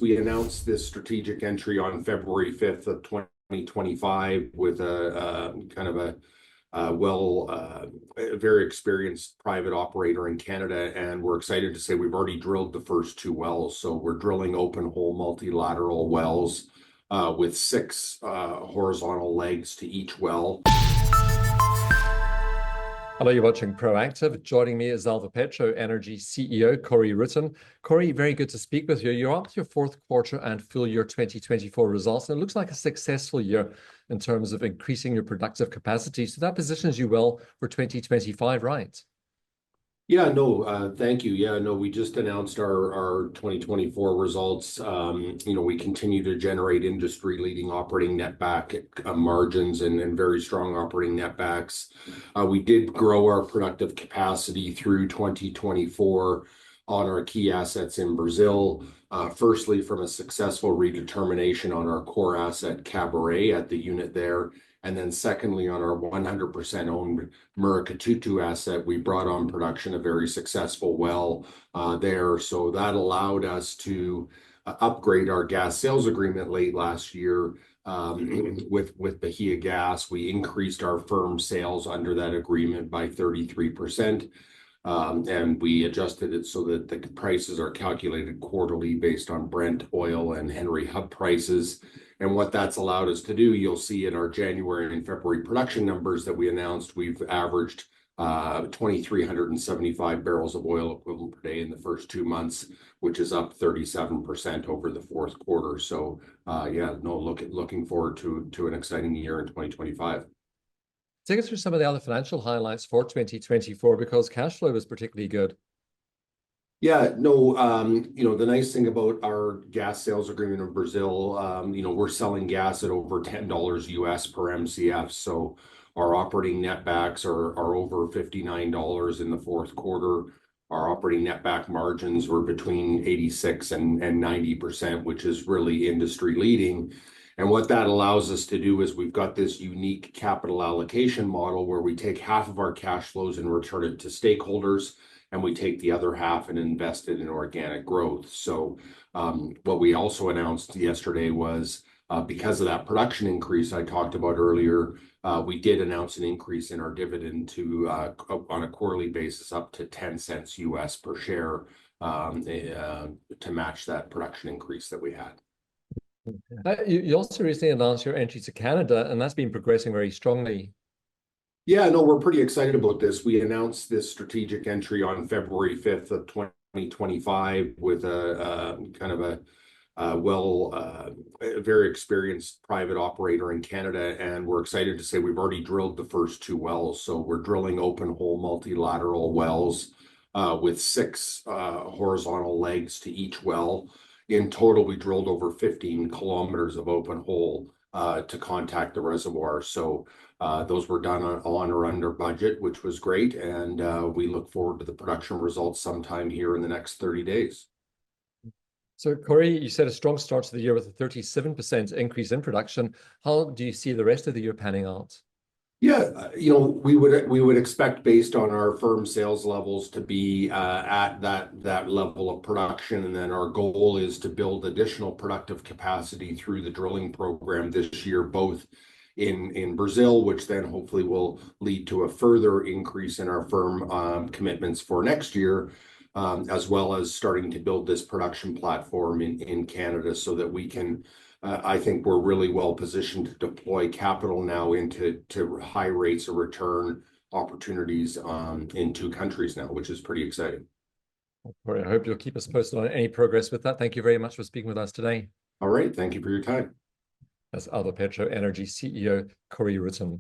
We announced this strategic entry on February 5th of 2025 with a very experienced private operator in Canada, and we're excited to say we've already drilled the first two wells. So we're drilling open hole multilateral wells with 6 horizontal legs to each well. Hello, you're watching Proactive. Joining me is Alvopetro Energy CEO, Corey Rutten. Corey, very good to speak with you. You're up to your fourth quarter and full year 2024 results, and it looks like a successful year in terms of increasing your productive capacity. So that positions you well for 2025, right? Yeah, no, thank you. Yeah, no, we just announced our 2024 results. We continue to generate industry-leading operating netback margins and very strong operating netbacks. We did grow our productive capacity through 2024 on our key assets in Brazil. Firstly, from a successful redetermination on our core asset, Caburé, at the unit there. And then secondly, on our 100% owned Murucututu asset, we brought on production a very successful well there. So that allowed us to upgrade our gas sales agreement late last year with Bahiagás. We increased our firm sales under that agreement by 33%. And we adjusted it so that the prices are calculated quarterly based on Brent oil and Henry Hub prices. And what that's allowed us to do, you'll see in our January and February production numbers that we announced, we've averaged 2,375 barrels of oil equivalent per day in the first 2 months, which is up 37% over the fourth quarter. So looking forward to an exciting year in 2025. Take us through some of the other financial highlights for 2024, because cash flow was particularly good. Yeah, no, the nice thing about our gas sales agreement in Brazil, we're selling gas at over $10 US per MCF. So our operating netbacks are over $59 in the fourth quarter. Our operating netback margins were between 86 and 90%, which is really industry leading. And what that allows us to do is we've got this unique capital allocation model where we take half of our cash flows and return it to stakeholders, and we take the other half and invest it in organic growth. So what we also announced yesterday was because of that production increase I talked about earlier, we did announce an increase in our dividend to on a quarterly basis up to 10 cents US per share to match that production increase that we had. You also recently announced your entry to Canada, and that's been progressing very strongly. Yeah, no, we're pretty excited about this. We announced this strategic entry on February 5th of 2025 with a very experienced private operator in Canada, and we're excited to say we've already drilled the first two wells. So we're drilling open hole multilateral wells with 6 horizontal legs to each well. In total, we drilled over 15 kilometers of open hole to contact the reservoir. So those were done on or under budget, which was great. And we look forward to the production results sometime here in the next 30 days. So, Corey, you said a strong start to the year with a 37% increase in production. How do you see the rest of the year panning out? Yeah, we would expect, based on our firm sales levels, to be at that level of production, and then our goal is to build additional productive capacity through the drilling program this year, both in Brazil, which then hopefully will lead to a further increase in our firm commitments for next year, as well as starting to build this production platform in Canada so that we can. I think we're really well positioned to deploy capital now into high rates of return opportunities in 2 countries now, which is pretty exciting. Corey, I hope you'll keep us posted on any progress with that. Thank you very much for speaking with us today. All right, thank you for your time. That's Alvopetro Energy CEO, Corey Rutten.